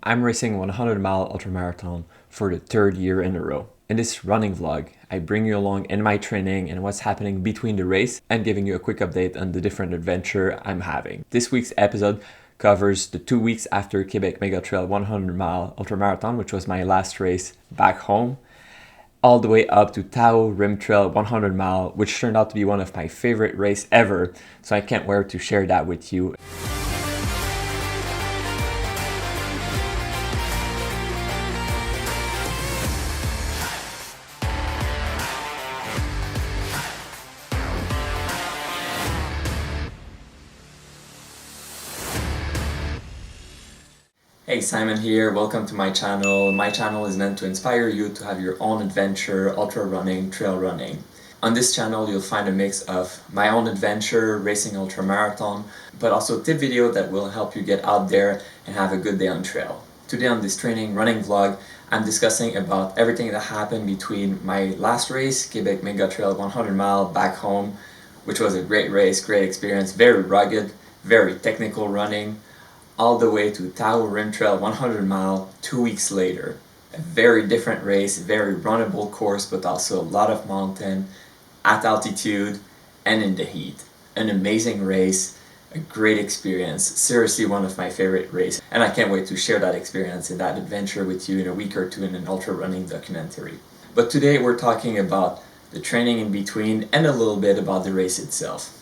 I'm racing 100-mile ultramarathon for the third year in a row. In this running vlog, I bring you along in my training and what's happening between the race and giving you a quick update on the different adventure I'm having. This week's episode covers the 2 weeks after Quebec Mega Trail 100-mile ultramarathon, which was my last race back home, all the way up to Tahoe Rim Trail 100-mile, which turned out to be one of my favorite races ever. So I can't wait to share that with you. Hey, Simon here, welcome to my channel. My channel is meant to inspire you to have your own adventure, ultra running, trail running. On this channel, you'll find a mix of my own adventure, racing ultra marathon, but also tip video that will help you get out there and have a good day on trail. Today on this training running vlog, I'm discussing about everything that happened between my last race, Quebec Mega Trail 100 mile back home, which was a great race, great experience, very rugged, very technical running, all the way to Tahoe Rim Trail 100 mile 2 weeks later. A very different race, very runnable course, but also a lot of mountain, at altitude, and in the heat. An amazing race, a great experience, seriously one of my favorite races, and I can't wait to share that experience and that adventure with you in a week or two in an ultra running documentary. But today we're talking about the training in between and a little bit about the race itself.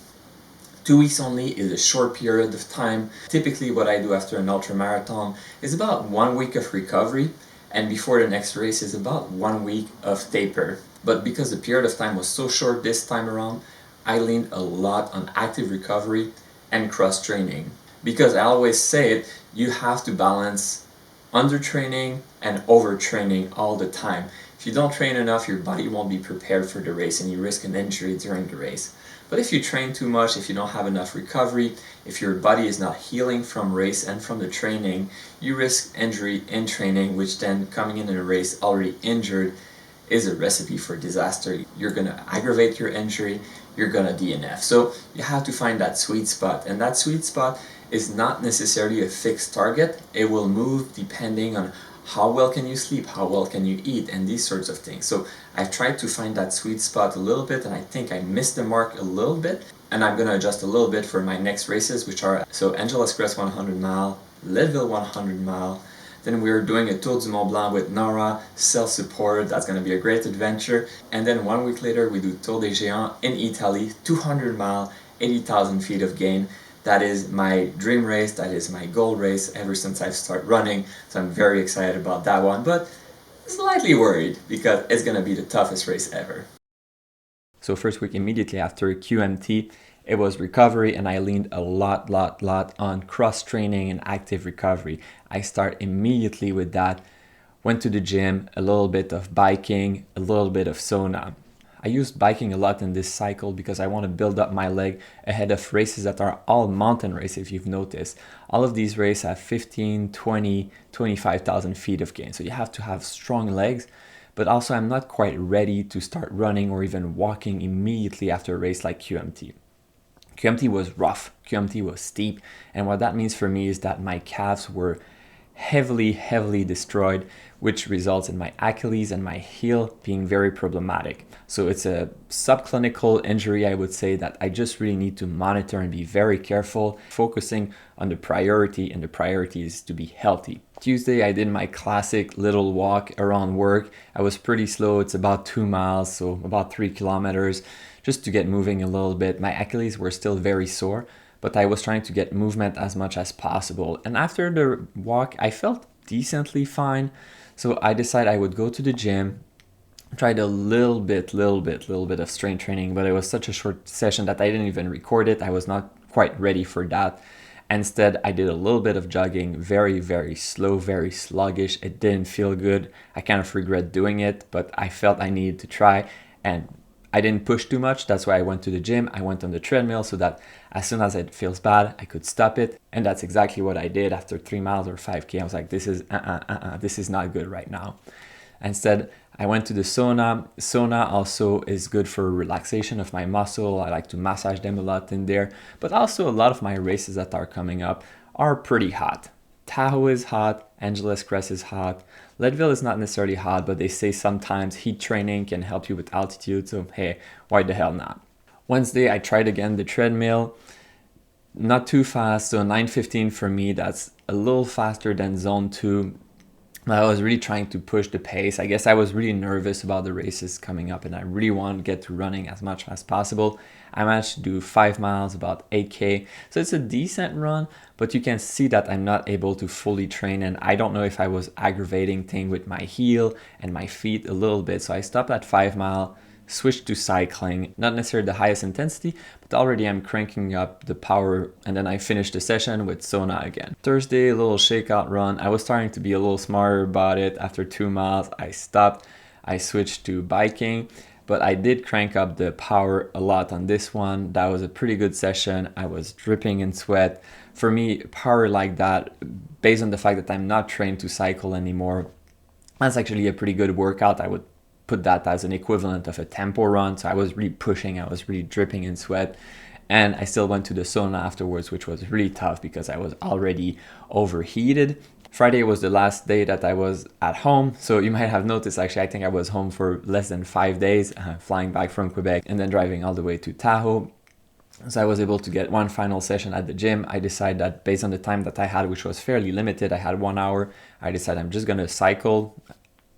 2 weeks only is a short period of time. Typically what I do after an ultramarathon is about 1 week of recovery, and before the next race is about 1 week of taper. But because the period of time was so short this time around, I leaned a lot on active recovery and cross training. Because I always say it, you have to balance undertraining and overtraining all the time. If you don't train enough, your body won't be prepared for the race and you risk an injury during the race. But if you train too much, if you don't have enough recovery, if your body is not healing from race and from the training, you risk injury in training, which then coming in a race already injured is a recipe for disaster. You're going to aggravate your injury, you're going to DNF. So you have to find that sweet spot, and that sweet spot is not necessarily a fixed target. It will move depending on how well can you sleep, how well can you eat, and these sorts of things. So I've tried to find that sweet spot a little bit, and I think I missed the mark a little bit, and I'm going to adjust a little bit for my next races, which are Angeles Crest 100 mile, Leadville 100 mile, then we're doing a Tour du Mont Blanc with Nora, self-support, that's going to be a great adventure, and then 1 week later we do Tour des Géants in Italy, 200 mile, 80,000 feet of gain. That is my dream race, that is my goal race ever since I've started running, so I'm very excited about that one, but slightly worried because it's going to be the toughest race ever. So first week immediately after QMT, it was recovery, and I leaned a lot on cross training and active recovery. I start immediately with that, went to the gym, a little bit of biking, a little bit of sauna. I used biking a lot in this cycle because I want to build up my leg ahead of races that are all mountain races, if you've noticed. All of these races have 15, 20, 25,000 feet of gain. So you have to have strong legs, but also I'm not quite ready to start running or even walking immediately after a race like QMT. QMT was rough, QMT was steep, and what that means for me is that my calves were heavily destroyed, which results in my Achilles and my heel being very problematic. So it's a subclinical injury, I would say, that I just really need to monitor and be very careful, focusing on the priority, and the priority is to be healthy. Tuesday, I did my classic little walk around work. I was pretty slow, it's about 2 miles, so about 3 kilometers, just to get moving a little bit. My Achilles were still very sore, but I was trying to get movement as much as possible. And after the walk, I felt decently fine. So I decided I would go to the gym, tried a little bit of strength training, but it was such a short session that I didn't even record it. I was not quite ready for that. Instead, I did a little bit of jogging, very slow, very sluggish. It didn't feel good. I kind of regret doing it, but I felt I needed to try, and I didn't push too much. That's why I went to the gym. I went on the treadmill so that as soon as it feels bad, I could stop it. And that's exactly what I did after 3 miles or 5K. I was like, this is not good right now. Instead, I went to the sauna. Sauna also is good for relaxation of my muscle. I like to massage them a lot in there. But also a lot of my races that are coming up are pretty hot. Tahoe is hot, Angeles Crest is hot. Leadville is not necessarily hot, but they say sometimes heat training can help you with altitude, so hey, why the hell not? Wednesday, I tried again the treadmill. Not too fast, so 9:15 for me, that's a little faster than zone 2. I was really trying to push the pace. I guess I was really nervous about the races coming up and I really wanted to get to running as much as possible. I managed to do 5 miles, about 8K. So it's a decent run, but you can see that I'm not able to fully train, and I don't know if I was aggravating thing with my heel and my feet a little bit. So I stopped at 5 mile, switched to cycling, not necessarily the highest intensity, but already I'm cranking up the power, and then I finished the session with sauna again. Thursday, a little shakeout run. I was starting to be a little smarter about it. After 2 miles, I stopped. I switched to biking, but I did crank up the power a lot on this one. That was a pretty good session. I was dripping in sweat. For me, power like that, based on the fact that I'm not trained to cycle anymore, that's actually a pretty good workout. I would put that as an equivalent of a tempo run. So I was really pushing, I was really dripping in sweat. And I still went to the sauna afterwards, which was really tough because I was already overheated. Friday was the last day that I was at home. So you might have noticed, actually, I think I was home for less than 5 days, flying back from Quebec and then driving all the way to Tahoe. So I was able to get one final session at the gym. I decided that based on the time that I had, which was fairly limited, I had 1 hour, I decided I'm just gonna cycle.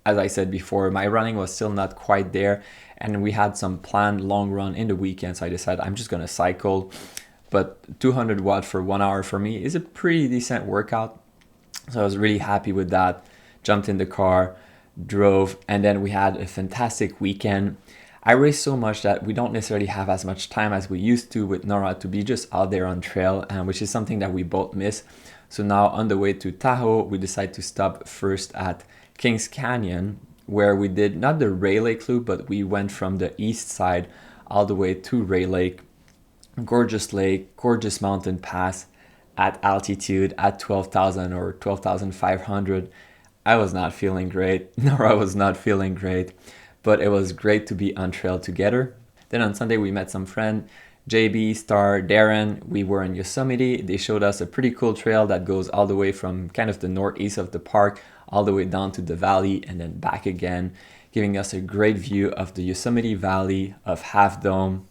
As I said before, my running was still not quite there, and we had some planned long run in the weekend, so I decided I'm just gonna cycle. But 200 watt for 1 hour for me is a pretty decent workout, so I was really happy with that. Jumped in the car, drove, and then we had a fantastic weekend. I raced so much that we don't necessarily have as much time as we used to with Nora to be just out there on trail, which is something that we both miss. So now on the way to Tahoe, we decided to stop first at Kings Canyon, where we did not the Ray Lake loop, but we went from the east side all the way to Ray Lake. Gorgeous lake, gorgeous mountain pass at altitude at 12,000 or 12,500. I was not feeling great, Nora was not feeling great, but it was great to be on trail together. Then on Sunday we met some friends, JB, Star, Darren. We were in Yosemite. They showed us a pretty cool trail that goes all the way from kind of the northeast of the park all the way down to the valley and then back again, giving us a great view of the Yosemite Valley, of Half Dome.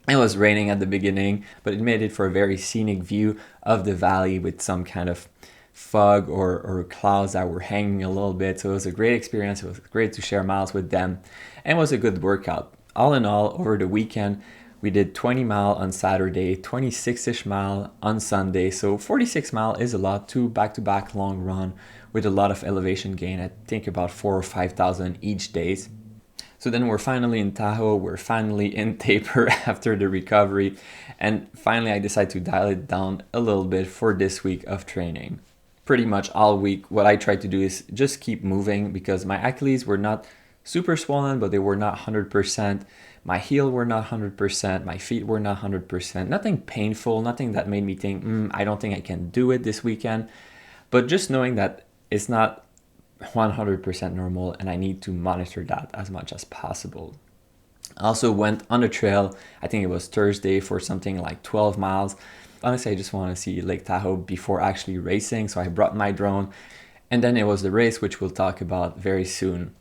It was raining at the beginning, but it made it for a very scenic view of the valley with some kind of fog or clouds that were hanging a little bit. So it was a great experience. It was great to share miles with them, and it was a good workout. All in all, over the weekend, we did 20 mile on Saturday, 26-ish mile on Sunday. So 46 mile is a lot, 2 back-to-back long run with a lot of elevation gain. I think about 4,000 or 5,000 each days. So then we're finally in Tahoe, we're finally in taper after the recovery, and finally I decided to dial it down a little bit for this week of training. Pretty much all week, what I tried to do is just keep moving because my Achilles were not super swollen, but they were not 100%. My heel were not 100%, my feet were not 100%, nothing painful, nothing that made me think, I don't think I can do it this weekend. But just knowing that it's not 100% normal and I need to monitor that as much as possible. I also went on the trail, I think it was Thursday, for something like 12 miles. Honestly, I just want to see Lake Tahoe before actually racing, so I brought my drone. And then it was the race, which we'll talk about very soon.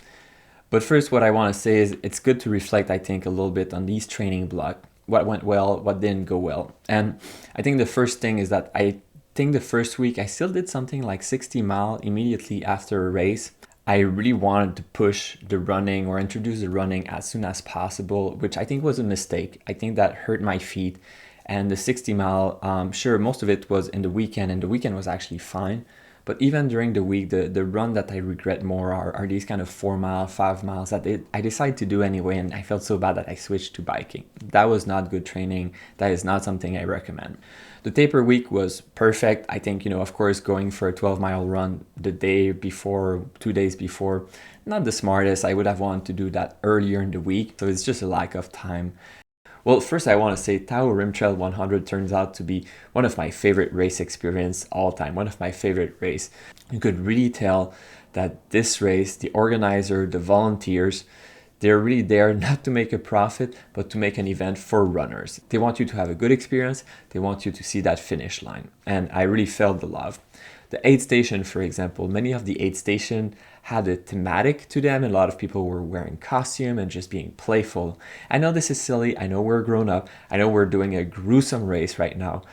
But first, what I want to say is it's good to reflect, I think, a little bit on these training blocks. What went well, what didn't go well. And I think the first thing is that I think the first week I still did something like 60 mile immediately after a race. I really wanted to push the running or introduce the running as soon as possible, which I think was a mistake. I think that hurt my feet. And the 60 mile, sure, most of it was in the weekend, and the weekend was actually fine. But even during the week, the run that I regret more are these kind of 4 mile, 5 miles that I decided to do anyway, and I felt so bad that I switched to biking. That was not good training. That is not something I recommend. The taper week was perfect. I think, of course, going for a 12-mile run the day before, 2 days before, not the smartest. I would have wanted to do that earlier in the week. So it's just a lack of time. Well, first I want to say Tahoe Rim Trail 100 turns out to be one of my favorite race experience all time, one of my favorite race. You could really tell that this race, the organizer, the volunteers, they're really there not to make a profit, but to make an event for runners. They want you to have a good experience. They want you to see that finish line. And I really felt the love. The aid station, for example, many of the aid station had a thematic to them, and a lot of people were wearing costume and just being playful. I know this is silly. I know we're grown up. I know we're doing a gruesome race right now.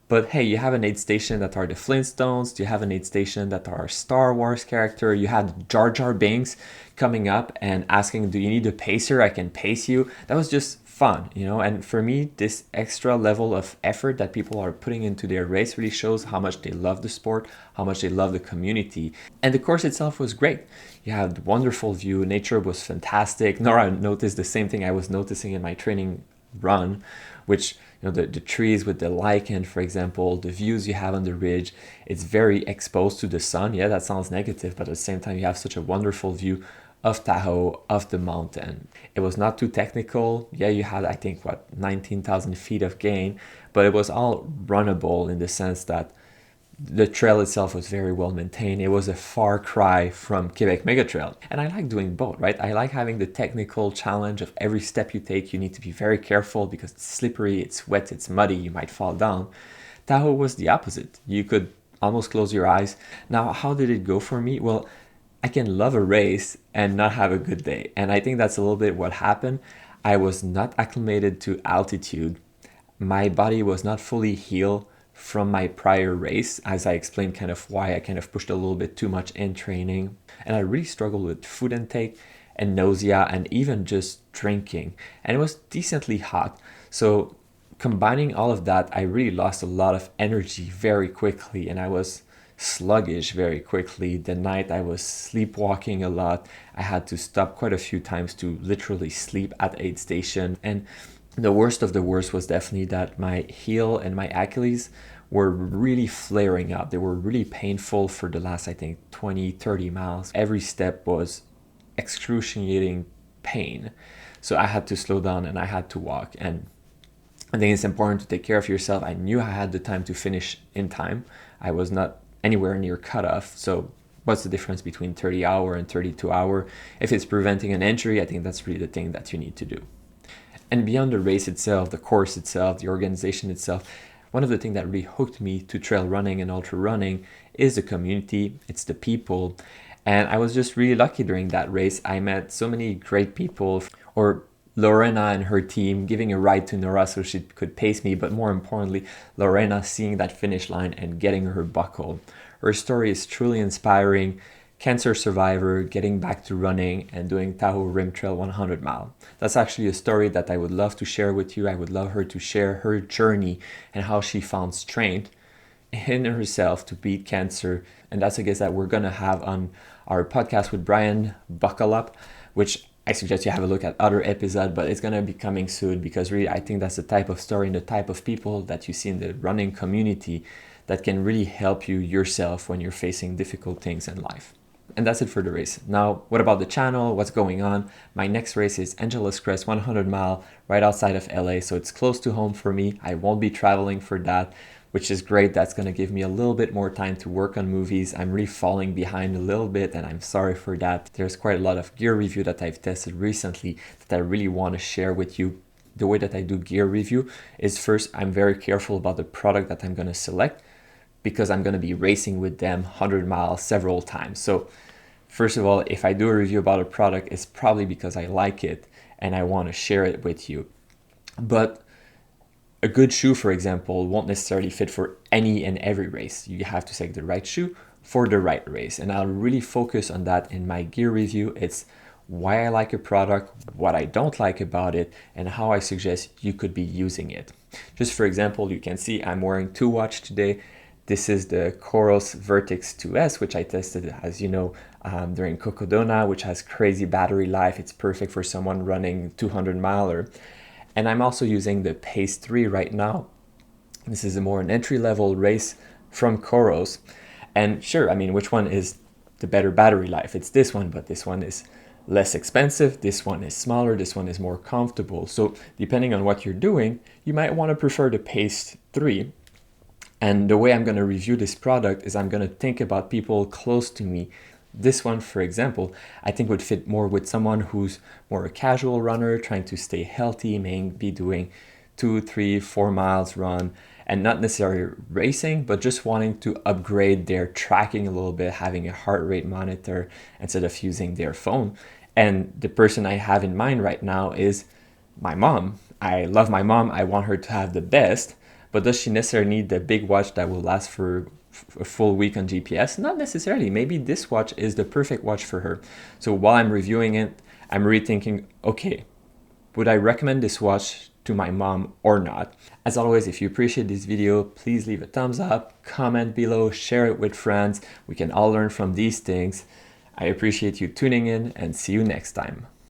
But hey, you have an aid station that are the Flintstones. You have an aid station that are Star Wars character. You had Jar Jar Binks coming up and asking, "Do you need a pacer? I can pace you." That was just fun, you know. And for me, this extra level of effort that people are putting into their race really shows how much they love the sport, how much they love the community. And the course itself was great. You had wonderful view. Nature was fantastic. Nora noticed the same thing I was noticing in my training run, which, you know, the trees with the lichen, for example, the views you have on the ridge, it's very exposed to the sun. Yeah, that sounds negative, but at the same time, you have such a wonderful view of Tahoe, of the mountain. It was not too technical. Yeah, you had, I think, 19,000 feet of gain, but it was all runnable in the sense that the trail itself was very well maintained. It was a far cry from Quebec Mega Trail. And I like doing both, right? I like having the technical challenge of every step you take. You need to be very careful because it's slippery, it's wet, it's muddy, you might fall down. Tahoe was the opposite. You could almost close your eyes. Now, how did it go for me? Well, I can love a race and not have a good day. And I think that's a little bit what happened. I was not acclimated to altitude. My body was not fully healed from my prior race, as I explained kind of why I kind of pushed a little bit too much in training. And I really struggled with food intake and nausea and even just drinking. And it was decently hot. So combining all of that, I really lost a lot of energy very quickly, and I was sluggish very quickly. The night I was sleepwalking a lot. I had to stop quite a few times to literally sleep at aid station. And the worst of the worst was definitely that my heel and my Achilles were really flaring up. They were really painful for the last, I think, 20, 30 miles. Every step was excruciating pain. So I had to slow down and I had to walk. And I think it's important to take care of yourself. I knew I had the time to finish in time. I was not anywhere near cutoff. So what's the difference between 30-hour and 32-hour? If it's preventing an injury, I think that's really the thing that you need to do. And beyond the race itself, the course itself, the organization itself, one of the things that really hooked me to trail running and ultra running is the community, it's the people. And I was just really lucky during that race. I met so many great people, or Lorena and her team giving a ride to Nora so she could pace me, but more importantly, Lorena seeing that finish line and getting her buckle. Her story is truly inspiring. Cancer survivor, getting back to running and doing Tahoe Rim Trail 100 mile. That's actually a story that I would love to share with you. I would love her to share her journey and how she found strength in herself to beat cancer. And that's a guest that we're going to have on our podcast with Brian Buckle Up, which I suggest you have a look at other episode, but it's going to be coming soon because really I think that's the type of story and the type of people that you see in the running community that can really help you yourself when you're facing difficult things in life. And that's it for the race. Now, what about the channel? What's going on? My next race is Angeles Crest 100 mile right outside of LA. So it's close to home for me. I won't be traveling for that, which is great. That's going to give me a little bit more time to work on movies. I'm really falling behind a little bit and I'm sorry for that. There's quite a lot of gear review that I've tested recently that I really want to share with you. The way that I do gear review is first, I'm very careful about the product that I'm going to select, because I'm going to be racing with them 100 miles several times. So first of all, if I do a review about a product, it's probably because I like it and I want to share it with you. But a good shoe, for example, won't necessarily fit for any and every race. You have to select the right shoe for the right race. And I'll really focus on that in my gear review. It's why I like a product, what I don't like about it, and how I suggest you could be using it. Just for example, you can see I'm wearing 2 watch today. This is the Coros Vertex 2S, which I tested, as you know, during Cocodona, which has crazy battery life. It's perfect for someone running 200 miler. And I'm also using the Pace 3 right now. This is a more an entry-level race from Coros. And sure, I mean, which one is the better battery life? It's this one, but this one is less expensive. This one is smaller. This one is more comfortable. So depending on what you're doing, you might want to prefer the Pace 3. And the way I'm going to review this product is I'm going to think about people close to me. This one, for example, I think would fit more with someone who's more a casual runner, trying to stay healthy, maybe doing 2, 3, 4 miles run. and not necessarily racing, but just wanting to upgrade their tracking a little bit, having a heart rate monitor instead of using their phone. And the person I have in mind right now is my mom. I love my mom. I want her to have the best, but does she necessarily need the big watch that will last for a full week on GPS? Not necessarily. Maybe this watch is the perfect watch for her. So while I'm reviewing it, I'm rethinking, okay, would I recommend this watch to my mom or not? As always, if you appreciate this video, please leave a thumbs up, comment below, share it with friends. We can all learn from these things. I appreciate you tuning in and see you next time.